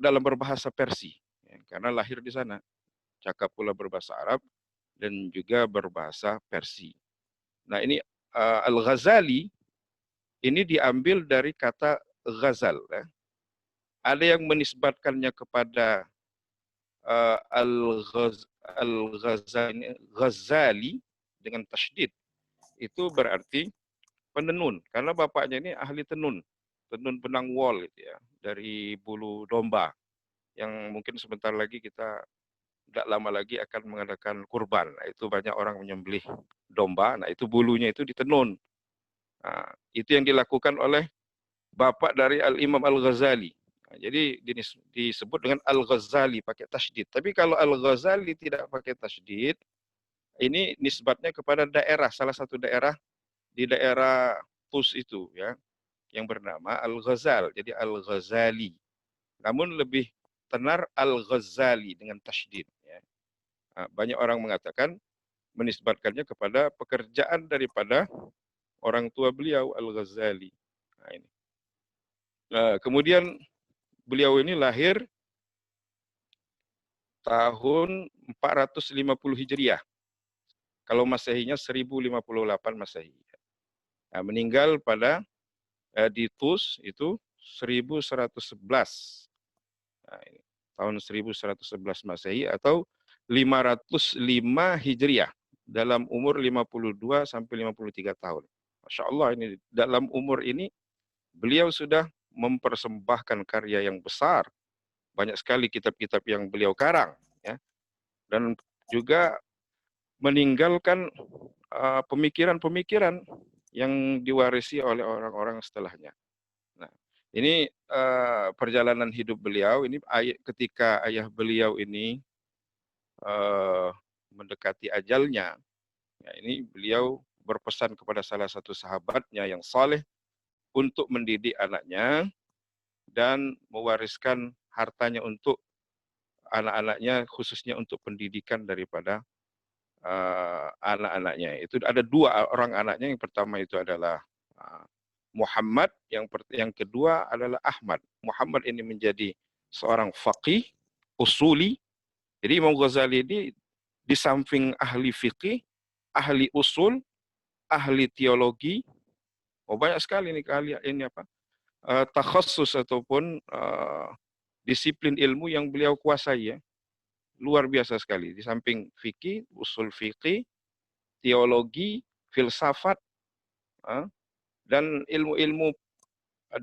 dalam berbahasa Persia, ya, karena lahir di sana. Cakap pula berbahasa Arab dan juga berbahasa Persia. Nah ini Al-Ghazali ini diambil dari kata ghazal. Ya. Ada yang menisbatkannya kepada Al-Ghazali dengan tasydid. Itu berarti penenun, karena bapaknya ini ahli tenun benang wol gitu ya, dari bulu domba, yang mungkin sebentar lagi kita tidak lama lagi akan mengadakan kurban. Nah, itu banyak orang menyembelih domba, nah itu bulunya itu ditenun. Nah, itu yang dilakukan oleh bapak dari Al-Imam Al-Ghazali. Nah, jadi disebut dengan Al-Ghazali pakai tasydid. Tapi kalau Al-Ghazali tidak pakai tasydid, ini nisbatnya kepada daerah, salah satu daerah di daerah Tus itu ya, yang bernama Al-Ghazal. Jadi Al-Ghazali. Namun lebih tenar Al-Ghazali dengan tasydid ya. Nah, banyak orang mengatakan menisbatkannya kepada pekerjaan daripada orang tua beliau Al-Ghazali. Nah, ini. Kemudian beliau ini lahir tahun 450 Hijriah. Kalau Masehinya 1058 Masehi. Nah, meninggal pada di Tus itu 1111. Nah, ini, tahun 1111 Masehi atau 505 Hijriah dalam umur 52 sampai 53 tahun. Masya Allah, ini dalam umur ini beliau sudah mempersembahkan karya yang besar. Banyak sekali kitab-kitab yang beliau karang ya. Dan juga meninggalkan pemikiran-pemikiran yang diwarisi oleh orang-orang setelahnya. Nah, ini perjalanan hidup beliau ini ketika ayah beliau ini mendekati ajalnya. Ya, ini beliau berpesan kepada salah satu sahabatnya yang saleh untuk mendidik anaknya dan mewariskan hartanya untuk anak-anaknya, khususnya untuk pendidikan daripada anak-anaknya. Itu ada dua orang anaknya. Yang pertama itu adalah Muhammad, yang kedua adalah Ahmad. Muhammad ini menjadi seorang faqih, usuli. Jadi Imam Ghazali ini di samping ahli fikih, ahli usul, ahli teologi, banyak sekali ini kali ini apa? Takhassus ataupun disiplin ilmu yang beliau kuasai ya. Luar biasa sekali. Di samping fikih, usul fikih, teologi, filsafat, dan ilmu-ilmu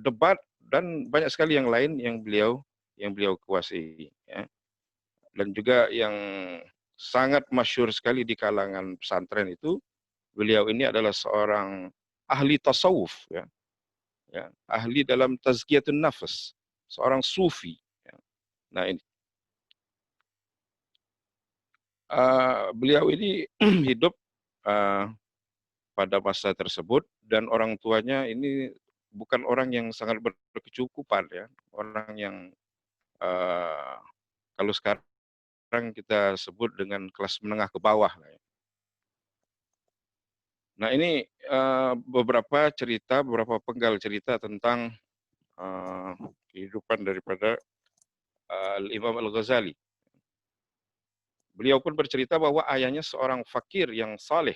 debat dan banyak sekali yang lain yang beliau kuasai. Ya. Dan juga yang sangat masyhur sekali di kalangan pesantren itu, beliau ini adalah seorang ahli tasawuf, ya, ya, ahli dalam tazkiyatun nafas, seorang sufi. Ya. Nah ini beliau ini hidup pada masa tersebut dan orang tuanya ini bukan orang yang sangat berkecukupan ya, orang yang kalau sekarang kita sebut dengan kelas menengah ke bawah. Nah ini beberapa cerita, beberapa penggal cerita tentang kehidupan daripada Imam Al-Ghazali. Beliau pun bercerita bahwa ayahnya seorang fakir yang saleh,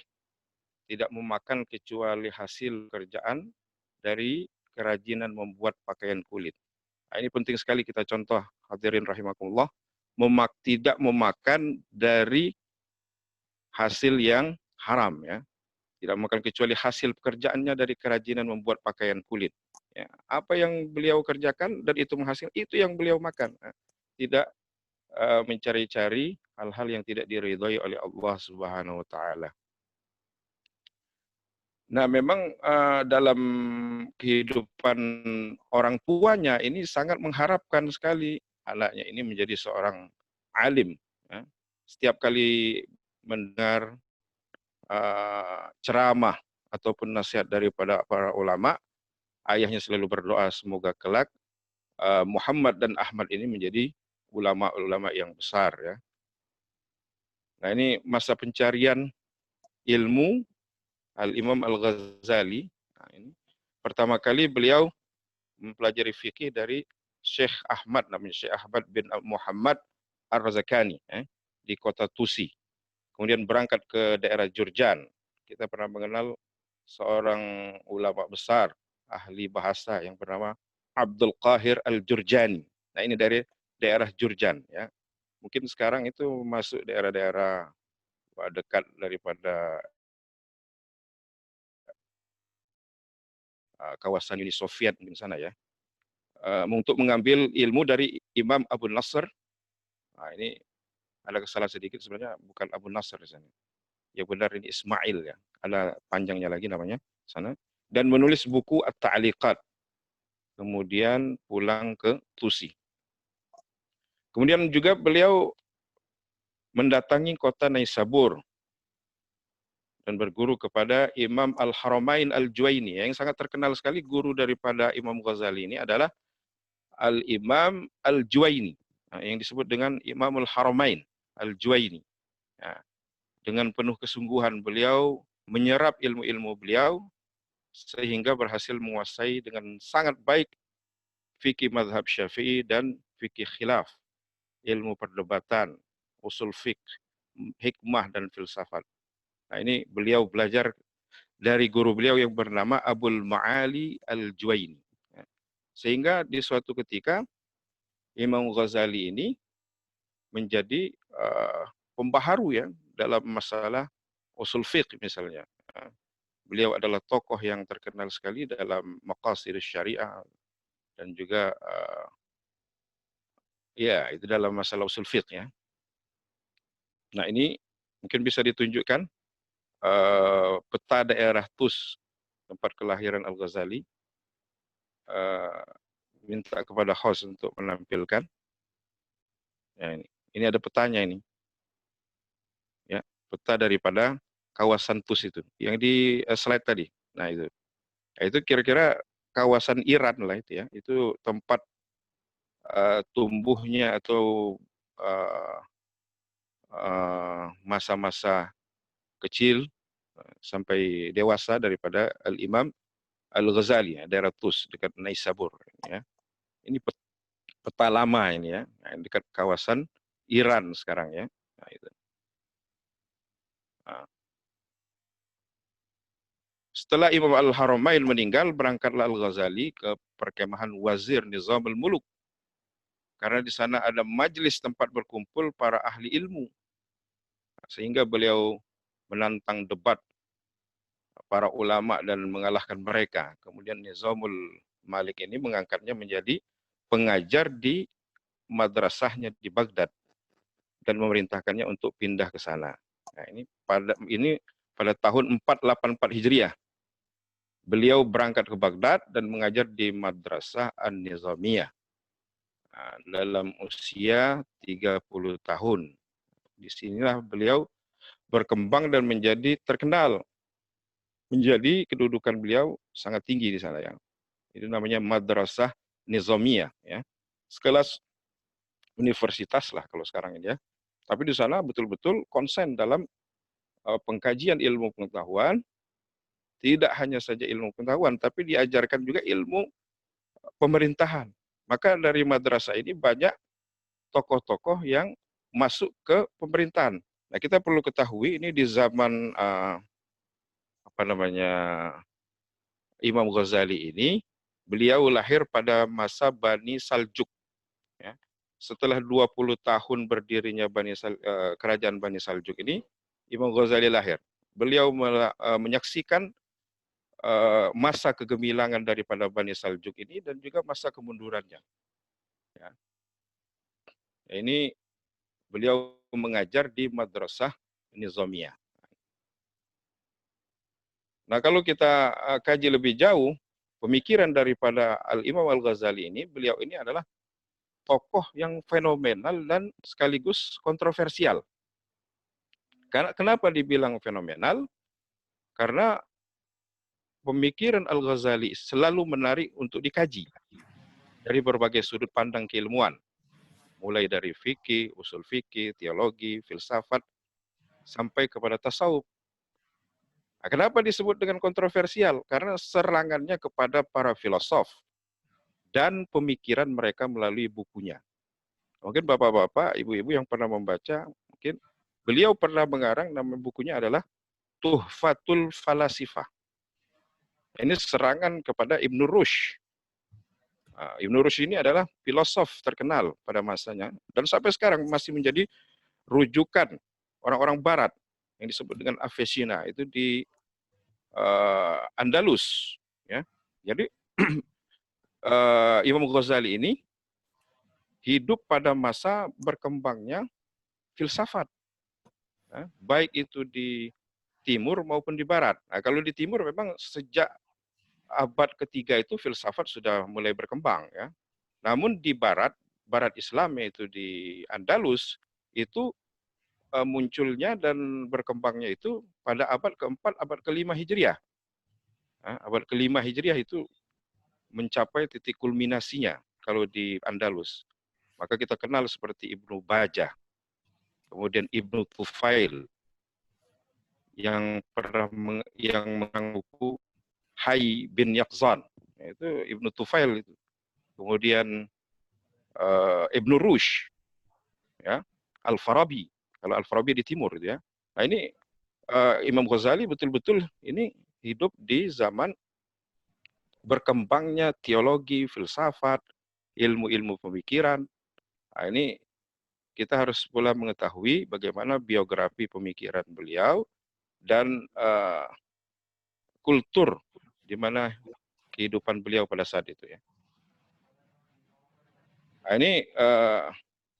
tidak memakan kecuali hasil kerjaan dari kerajinan membuat pakaian kulit. Nah, ini penting sekali kita contoh, hadirin rahimakumullah, tidak memakan dari hasil yang haram ya. Tidak makan kecuali hasil pekerjaannya dari kerajinan membuat pakaian kulit. Ya, apa yang beliau kerjakan dan itu menghasilkan, itu yang beliau makan. Tidak mencari-cari hal-hal yang tidak diridhoi oleh Allah Subhanahu wa taala. Nah, memang dalam kehidupan orang tuanya ini sangat mengharapkan sekali anaknya ini menjadi seorang alim. Ya. Setiap kali mendengar ceramah ataupun nasihat daripada para ulama, ayahnya selalu berdoa semoga kelak Muhammad dan Ahmad ini menjadi ulama-ulama yang besar ya. Nah ini masa pencarian ilmu Al-Imam Al-Ghazali. Nah, ini pertama kali beliau mempelajari fikih dari Syekh Ahmad, namanya Syekh Ahmad bin Muhammad Ar-Razakani di kota Tusi. Kemudian berangkat ke daerah Jurjan. Kita pernah mengenal seorang ulama besar, ahli bahasa yang bernama Abdul Qahir Al-Jurjani. Nah, ini dari daerah Jurjan ya. Mungkin sekarang itu masuk daerah-daerah dekat daripada kawasan Uni Soviet mungkin sana ya. Untuk mengambil ilmu dari Imam Abu Nasr. Nah, ini ada kesalahan sedikit, sebenarnya bukan Abu Nasr di sana. Ya benar ini Ismail ya. Ada panjangnya lagi namanya sana. Dan menulis buku At-Ta'liqat. Kemudian pulang ke Tusi. Kemudian juga beliau mendatangi kota Naisabur dan berguru kepada Imam Al-Haramain Al-Juwaini. Yang sangat terkenal sekali guru daripada Imam Ghazali ini adalah Al-Imam Al-Juwaini, yang disebut dengan Imam Al-Haramain Al-Juwaini. Nah, dengan penuh kesungguhan beliau menyerap ilmu-ilmu beliau sehingga berhasil menguasai dengan sangat baik fikih mazhab Syafi'i dan fikih khilaf, ilmu perdebatan, usul fikih, hikmah dan filsafat. Nah, ini beliau belajar dari guru beliau yang bernama Abul Ma'ali Al-Juwaini. Sehingga di suatu ketika Imam Ghazali ini menjadi pembaharu ya dalam masalah usul fiqh misalnya. Beliau adalah tokoh yang terkenal sekali dalam maqasid syariah dan juga ya itu dalam masalah usul fiqh ya. Nah, ini mungkin bisa ditunjukkan peta daerah Tus tempat kelahiran Al-Ghazali. Minta kepada host untuk menampilkan. Ya, ini ada petanya ini. Ya, peta daripada kawasan Tus itu yang di slide tadi. Nah, itu. Nah, itu kira-kira kawasan Iran lah itu ya. Itu tempat tumbuhnya atau masa-masa kecil sampai dewasa daripada Al-Imam Al-Ghazali ya, daerah Tus dekat Naisabur ya. Ini peta lama ini ya, dekat kawasan Iran sekarang ya. Nah, itu. Nah. Setelah Imam Al-Haramain meninggal, berangkatlah Al-Ghazali ke perkemahan Wazir Nizam al-Muluk. Karena di sana ada majelis tempat berkumpul para ahli ilmu. Sehingga beliau menantang debat para ulama dan mengalahkan mereka. Kemudian Nizamul Malik ini mengangkatnya menjadi pengajar di madrasahnya di Baghdad dan memerintahkannya untuk pindah ke sana. Nah, ini pada tahun 484 Hijriah. Beliau berangkat ke Baghdad dan mengajar di Madrasah An-Nizamiyah. Nah, dalam usia 30 tahun. Disinilah beliau berkembang dan menjadi terkenal. Menjadi kedudukan beliau sangat tinggi di sana ya. Itu namanya Madrasah Nizamiyah ya. Sekelas universitas lah kalau sekarang ini ya. Tapi di sana betul-betul konsen dalam pengkajian ilmu pengetahuan, tidak hanya saja ilmu pengetahuan, tapi diajarkan juga ilmu pemerintahan. Maka dari madrasah ini banyak tokoh-tokoh yang masuk ke pemerintahan. Nah, kita perlu ketahui ini di zaman Imam Ghazali ini, beliau lahir pada masa Bani Saljuk. Ya. Setelah 20 tahun berdirinya kerajaan Bani Saljuk ini, Imam Ghazali lahir. Beliau menyaksikan masa kegemilangan daripada Bani Saljuk ini dan juga masa kemundurannya. Ya. Ini beliau mengajar di Madrasah Nizamiyah. Nah, kalau kita kaji lebih jauh, pemikiran daripada Al-Imam Al-Ghazali ini, beliau ini adalah tokoh yang fenomenal dan sekaligus kontroversial. Kenapa dibilang fenomenal? Karena pemikiran Al-Ghazali selalu menarik untuk dikaji dari berbagai sudut pandang keilmuan, mulai dari fikih, usul fikih, teologi, filsafat, sampai kepada tasawuf. Nah, kenapa disebut dengan kontroversial? Karena serangannya kepada para filosof dan pemikiran mereka melalui bukunya. Mungkin bapak-bapak, ibu-ibu yang pernah membaca, mungkin beliau pernah mengarang, nama bukunya adalah Tuhfatul Falasifah. Ini serangan kepada Ibn Rushd. Ibn Rushd ini adalah filosof terkenal pada masanya, dan sampai sekarang masih menjadi rujukan orang-orang barat yang disebut dengan Avicenna, itu di Andalus. Ya. Jadi Imam Ghazali ini hidup pada masa berkembangnya filsafat, ya, baik itu di timur maupun di barat. Nah, kalau di timur memang sejak abad ketiga itu filsafat sudah mulai berkembang, ya. Namun di barat, barat Islam yaitu di Andalus, itu munculnya dan berkembangnya itu pada abad keempat, abad kelima Hijriah. Abad kelima Hijriah itu mencapai titik kulminasinya kalau di Andalus. Maka kita kenal seperti Ibnu Bajah, kemudian Ibnu Tufail, yang pernah yang mengang buku Hayy bin Yaqzan, itu Ibnu Tufail itu. Kemudian Ibnu Rushd, ya, Al-Farabi, kalau Al-Farabi di timur, ya. Nah ini Imam Ghazali betul-betul ini hidup di zaman berkembangnya teologi, filsafat, ilmu-ilmu pemikiran. Nah, ini kita harus pula mengetahui bagaimana biografi pemikiran beliau dan kultur di mana kehidupan beliau pada saat itu, ya. Nah, ini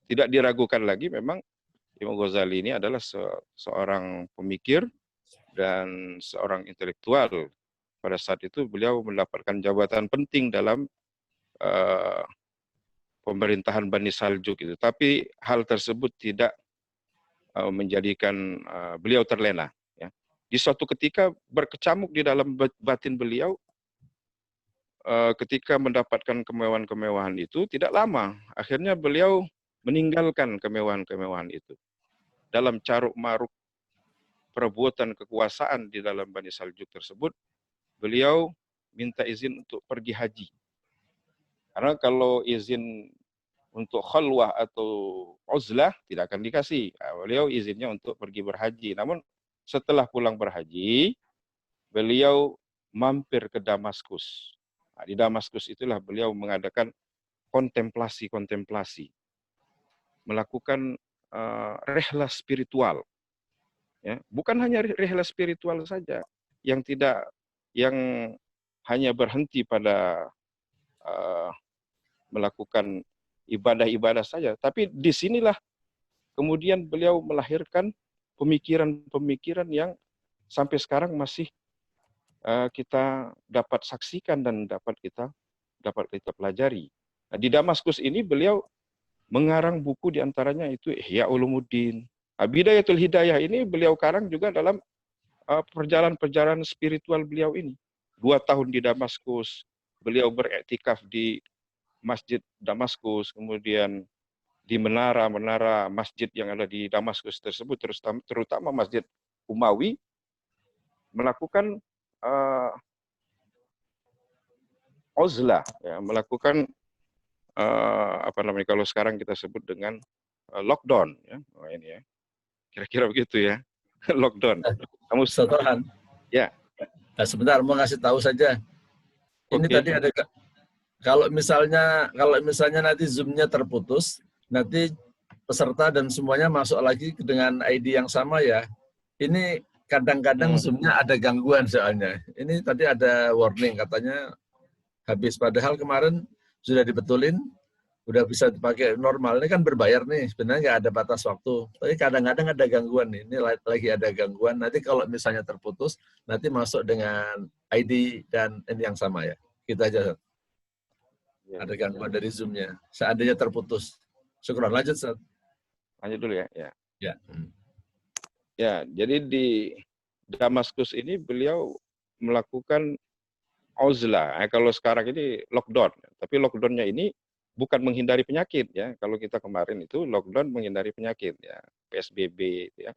tidak diragukan lagi, memang Imam Ghazali ini adalah seorang pemikir dan seorang intelektual. Pada saat itu beliau mendapatkan jabatan penting dalam pemerintahan Bani Saljuk itu. Tapi hal tersebut tidak menjadikan beliau terlena. Ya. Di suatu ketika berkecamuk di dalam batin beliau, ketika mendapatkan kemewahan-kemewahan itu tidak lama, akhirnya beliau meninggalkan kemewahan-kemewahan itu. Dalam caruk maruk perebutan kekuasaan di dalam Bani Saljuk tersebut, beliau minta izin untuk pergi haji. Karena kalau izin untuk khalwah atau uzlah tidak akan dikasih. Beliau izinnya untuk pergi berhaji. Namun setelah pulang berhaji, beliau mampir ke Damaskus. Nah, di Damaskus itulah beliau mengadakan kontemplasi-kontemplasi, melakukan rehla spiritual. Ya, bukan hanya rehla spiritual saja yang hanya berhenti pada melakukan ibadah-ibadah saja, tapi disinilah kemudian beliau melahirkan pemikiran-pemikiran yang sampai sekarang masih kita dapat saksikan dan dapat kita pelajari. Nah, di Damaskus ini beliau mengarang buku diantaranya itu Ihya Ulumuddin. Bidayatul Hidayah ini beliau karang juga dalam perjalanan spiritual beliau ini. 2 tahun di Damaskus, beliau beriktikaf di Masjid Damaskus, kemudian di menara-menara masjid yang ada di Damaskus tersebut, terutama Masjid Umawi, melakukan uzlah, ya, melakukan kalau sekarang kita sebut dengan lockdown, ya. Oh, ini ya, kira-kira begitu ya. Lockdown. Kamu Setoran. ya. Nah, sebentar mau ngasih tahu saja. Ini tadi ada kalau misalnya nanti Zoom-nya terputus, nanti peserta dan semuanya masuk lagi dengan ID yang sama ya. Ini kadang-kadang Zoom-nya ada gangguan soalnya. Ini tadi ada warning katanya habis, padahal kemarin sudah dibetulin, udah bisa dipakai normal. Ini kan berbayar nih, sebenarnya nggak ada batas waktu. Tapi kadang-kadang ada gangguan nih, ini lagi ada gangguan. Nanti kalau misalnya terputus, nanti masuk dengan ID dan ini yang sama ya. Kita aja. Ada gangguan dari Zoom-nya. Seandainya terputus. Syukur, lanjut, Ustaz. Lanjut dulu ya. Ya. Ya. Ya, jadi di Damaskus ini beliau melakukan uzlah. Kalau sekarang ini lockdown, tapi lockdownnya ini bukan menghindari penyakit, ya. Kalau kita kemarin itu lockdown menghindari penyakit, ya, PSBB, ya.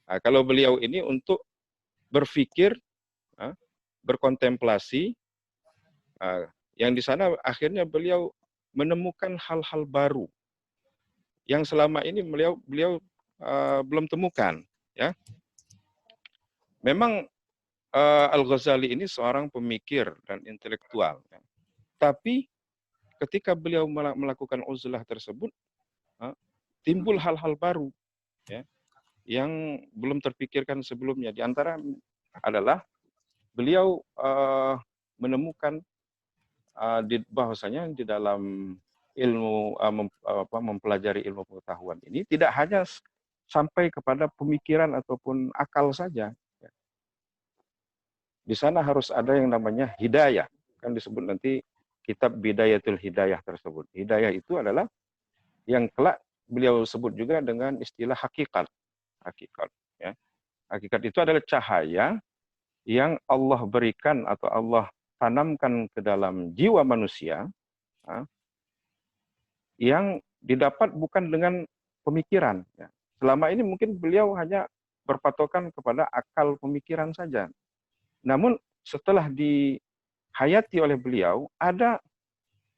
Nah, kalau beliau ini untuk berpikir, berkontemplasi, Yang di sana akhirnya beliau menemukan hal-hal baru yang selama ini beliau belum temukan. Ya, memang Al-Ghazali ini seorang pemikir dan intelektual. Ya. Tapi ketika beliau melakukan uzlah tersebut, timbul hal-hal baru, ya, yang belum terpikirkan sebelumnya. Di antara adalah beliau menemukan bahwasanya di dalam ilmu mempelajari ilmu pengetahuan ini tidak hanya sampai kepada pemikiran ataupun akal saja. Di sana harus ada yang namanya hidayah. Kan disebut nanti kitab Bidayatul Hidayah tersebut. Hidayah itu adalah yang kelak beliau sebut juga dengan istilah hakikat. Hakikat, ya. Hakikat itu adalah cahaya yang Allah berikan atau Allah tanamkan ke dalam jiwa manusia, yang didapat bukan dengan pemikiran. Ya. Selama ini mungkin beliau hanya berpatokan kepada akal pemikiran saja. Namun setelah dihayati oleh beliau, ada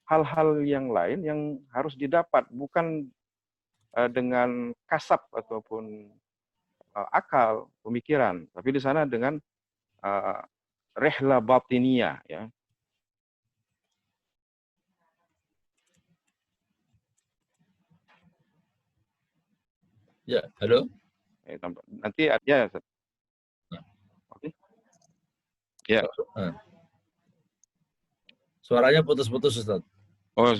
hal-hal yang lain yang harus didapat, bukan dengan kasab ataupun akal pemikiran, tapi di sana dengan rehla batiniyah, ya. Ya, halo. Nanti ya, oke, ya. Suaranya putus-putus, Ustaz. Oh,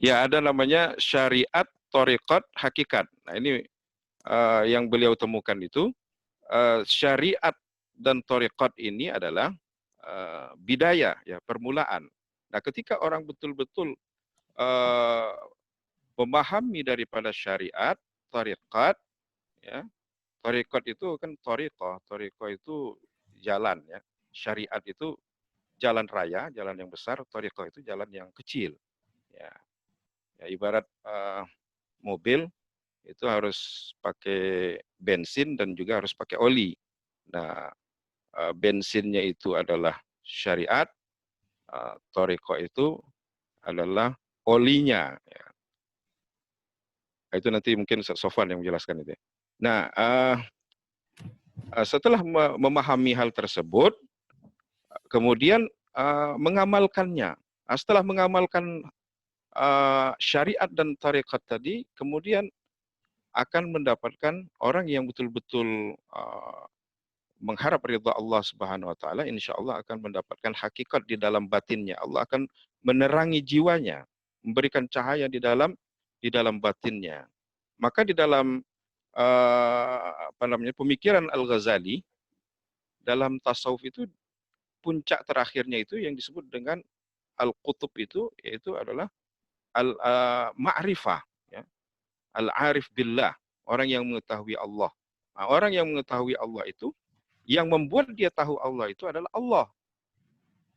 ya, ada namanya syariat, thariqat, hakikat. Nah, ini yang beliau temukan itu syariat dan thariqat ini adalah bidayah, ya, permulaan. Nah, ketika orang betul-betul memahami daripada syariat, thariqat, ya, thariqat itu kan thariqah itu jalan, ya. Syariat itu jalan raya, jalan yang besar, thariqah itu jalan yang kecil. Ya, ya ibarat mobil itu harus pakai bensin dan juga harus pakai oli. Nah, bensinnya itu adalah syariat, thariqah itu adalah olinya. Ya. Itu nanti mungkin Sofwan yang menjelaskan itu. Nah, setelah memahami hal tersebut, kemudian mengamalkannya. Setelah mengamalkan syariat dan tarekat tadi, kemudian akan mendapatkan orang yang betul-betul mengharap ridha Allah Subhanahu wa taala, insya Allah akan mendapatkan hakikat di dalam batinnya. Allah akan menerangi jiwanya, memberikan cahaya di dalam batinnya. Maka di dalam pemikiran Al-Ghazali, dalam tasawuf itu puncak terakhirnya itu yang disebut dengan al-qutub itu, yaitu adalah al-ma'rifah, ya. Al-arif billah, orang yang mengetahui Allah. Nah, orang yang mengetahui Allah itu, yang membuat dia tahu Allah itu adalah Allah.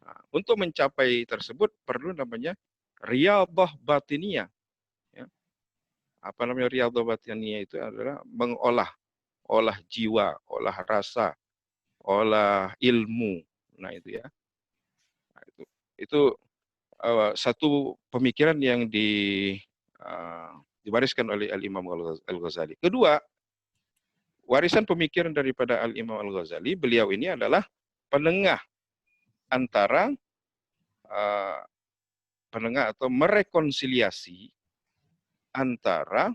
Nah, untuk mencapai tersebut perlu namanya riyadhah batiniyah. Ya. Apa namanya riyadhah batiniyah itu adalah olah jiwa, olah rasa, olah ilmu. Nah itu, ya. Nah, itu satu pemikiran yang diwariskan oleh Al-Imam Al-Ghazali. Kedua, warisan pemikiran daripada Al-Imam Al-Ghazali, beliau ini adalah penengah antara penengah atau merekonsiliasi antara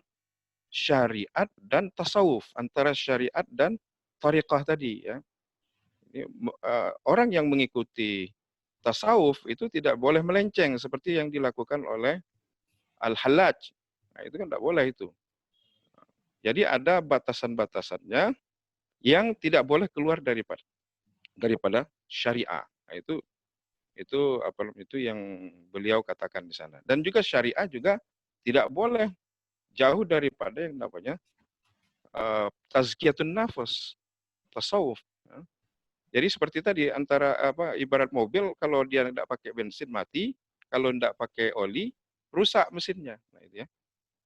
syariat dan tasawuf, antara syariat dan thariqah tadi, ya. Ini, orang yang mengikuti tasawuf itu tidak boleh melenceng seperti yang dilakukan oleh Al-Hallaj. Nah, itu kan tidak boleh itu. Jadi ada batasan-batasannya yang tidak boleh keluar daripada syariah. Nah, itu yang beliau katakan di sana. Dan juga syariah juga tidak boleh jauh daripada yang namanya tazkiyatun nafas, tasawuf. Jadi seperti tadi, antara ibarat mobil, kalau dia tidak pakai bensin mati, kalau tidak pakai oli rusak mesinnya. Nah, itu, ya.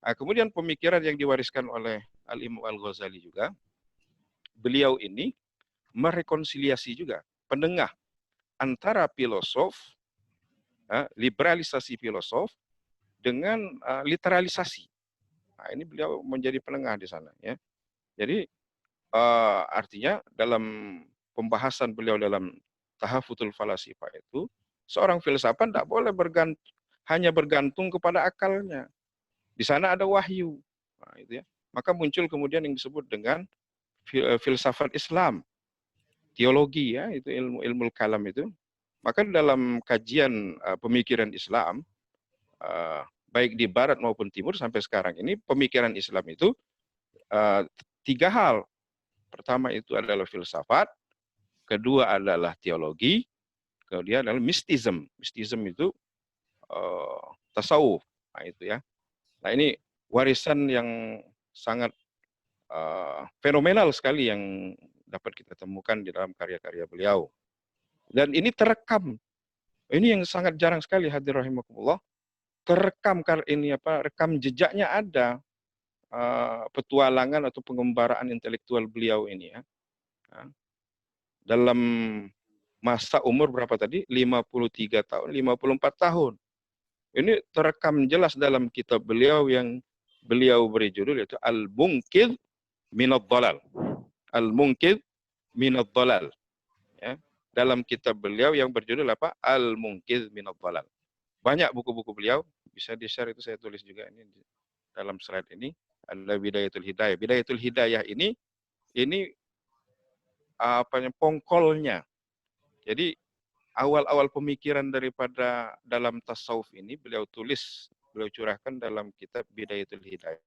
Nah, kemudian pemikiran yang diwariskan oleh Al-Imam Al-Ghazali juga, beliau ini merekonsiliasi juga, penengah antara filosof liberalisasi filosof dengan literalisasi. Nah, ini beliau menjadi penengah di sana, ya. Jadi artinya dalam pembahasan beliau dalam Tahafutul Falasifah itu, seorang filsafat tidak boleh hanya bergantung kepada akalnya. Di sana ada wahyu. Nah, itu ya. Maka muncul kemudian yang disebut dengan filsafat Islam, teologi, ya, itu ilmu kalam itu. Maka dalam kajian pemikiran Islam, baik di barat maupun timur sampai sekarang ini, pemikiran Islam itu tiga hal. Pertama itu adalah filsafat, kedua adalah teologi, kemudian adalah mistism. Mistism itu tasawuf. Nah, itu ya. Nah, ini warisan yang sangat fenomenal sekali yang dapat kita temukan di dalam karya-karya beliau. Dan ini terekam. Ini yang sangat jarang sekali, hadir rahimakumullah. Terekam ini rekam jejaknya ada, petualangan atau pengembaraan intelektual beliau ini, ya. Dalam masa umur berapa tadi? 53 tahun, 54 tahun. Ini terekam jelas dalam kitab beliau yang beliau beri judul yaitu Al-Munqidh Minadh Dhalal. Al-Munqidh Minadh Dhalal. Ya. Dalam kitab beliau yang berjudul apa? Al-Munqidh Minadh Dhalal. Banyak buku-buku beliau, bisa di-share, itu saya tulis juga ini dalam slide ini. Ada Bidayatul Hidayah. Bidayatul Hidayah ini pongkolnya. Jadi awal-awal pemikiran daripada dalam tasawuf ini beliau tulis, beliau curahkan dalam kitab Bidayatul Hidayah.